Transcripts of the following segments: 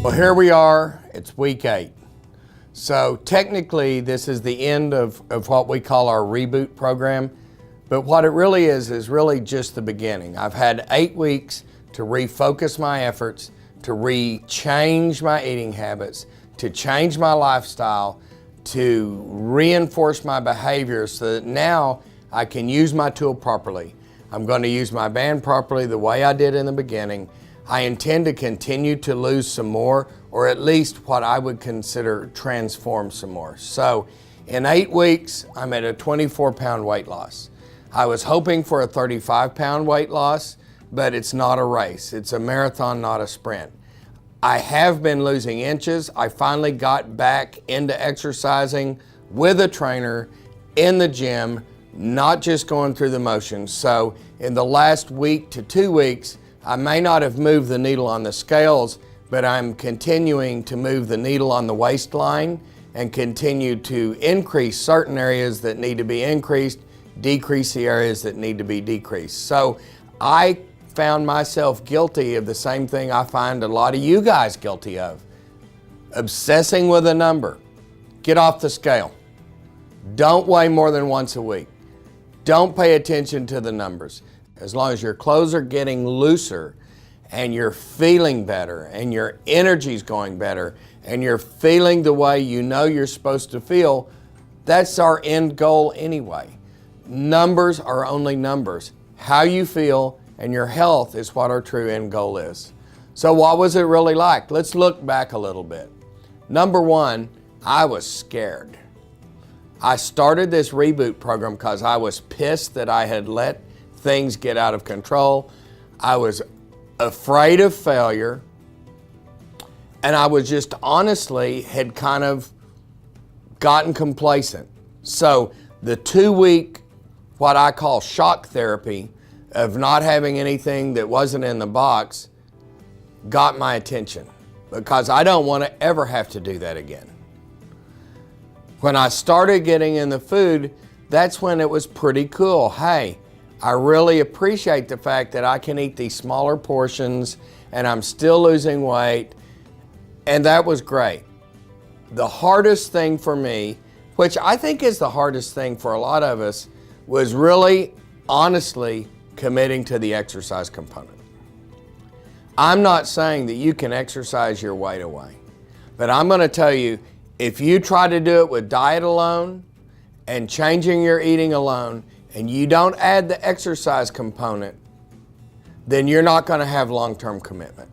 Well, here we are, it's week 8. So technically this is the end of what we call our Reboot program, but what it really is really just the beginning. I've had 8 weeks to refocus my efforts, to change my eating habits, to change my lifestyle, to reinforce my behavior so that now I can use my tool properly. I'm going to use my band properly the way I did in the beginning. I intend to continue to lose some more, or at least what I would consider transform some more. So in 8 weeks, I'm at a 24-pound weight loss. I was hoping for a 35-pound weight loss, but it's not a race. It's a marathon, not a sprint. I have been losing inches. I finally got back into exercising with a trainer in the gym, not just going through the motions. So in the last week to 2 weeks, I may not have moved the needle on the scales, but I'm continuing to move the needle on the waistline and continue to increase certain areas that need to be increased, decrease the areas that need to be decreased. So I found myself guilty of the same thing I find a lot of you guys guilty of. Obsessing with a number. Get off the scale. Don't weigh more than once a week. Don't pay attention to the numbers. As long as your clothes are getting looser and you're feeling better and your energy's going better and you're feeling the way you know you're supposed to feel, that's our end goal anyway. Numbers are only numbers. How you feel and your health is what our true end goal is. So what was it really like? Let's look back a little bit. Number one, I was scared. I started this Reboot program because I was pissed that I had let things get out of control. I was afraid of failure, and I was just honestly had kind of gotten complacent. So the 2-week, what I call shock therapy of not having anything that wasn't in the box got my attention because I don't want to ever have to do that again. When I started getting in the food, that's when it was pretty cool. Hey, I really appreciate the fact that I can eat these smaller portions and I'm still losing weight, and that was great. The hardest thing for me, which I think is the hardest thing for a lot of us, was really, honestly, committing to the exercise component. I'm not saying that you can exercise your weight away, but I'm going to tell you, if you try to do it with diet alone and changing your eating alone, and you don't add the exercise component, then you're not going to have long-term commitment.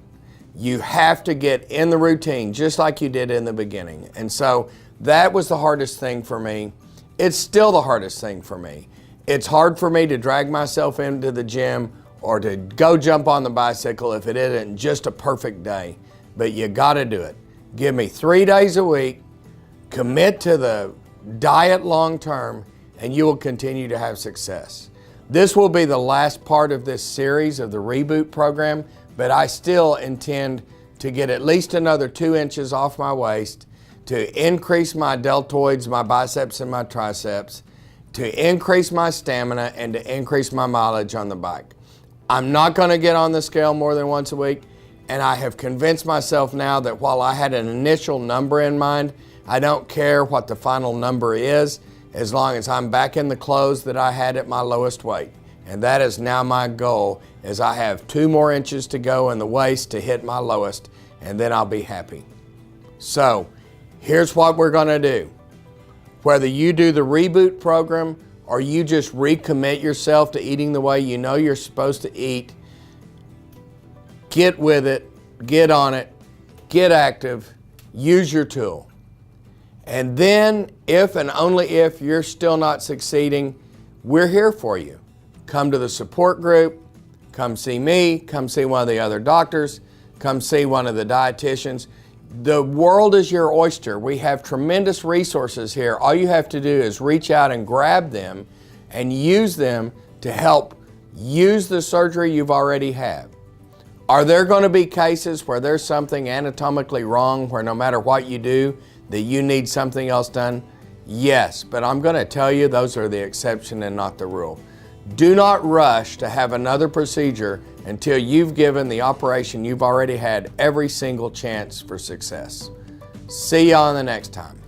You have to get in the routine just like you did in the beginning. And so that was the hardest thing for me. It's still the hardest thing for me. It's hard for me to drag myself into the gym or to go jump on the bicycle if it isn't just a perfect day. But you got to do it. Give me 3 days a week, commit to the diet long-term, and you will continue to have success. This will be the last part of this series of the Reboot program, but I still intend to get at least another 2 inches off my waist, to increase my deltoids, my biceps and my triceps, to increase my stamina, and to increase my mileage on the bike. I'm not going to get on the scale more than once a week, and I have convinced myself now that while I had an initial number in mind, I don't care what the final number is, as long as I'm back in the clothes that I had at my lowest weight. And that is now my goal, as I have 2 more inches to go in the waist to hit my lowest, and then I'll be happy. So here's what we're going to do. Whether you do the Reboot program or you just recommit yourself to eating the way you know you're supposed to eat, get with it, get on it, get active, use your tool. And then, if and only if you're still not succeeding, we're here for you. Come to the support group, come see me, come see one of the other doctors, come see one of the dietitians. The world is your oyster. We have tremendous resources here. All you have to do is reach out and grab them and use them to help use the surgery you've already had. Are there going to be cases where there's something anatomically wrong, where no matter what you do, that you need something else done? Yes, but I'm going to tell you those are the exception and not the rule. Do not rush to have another procedure until you've given the operation you've already had every single chance for success. See you on the next time.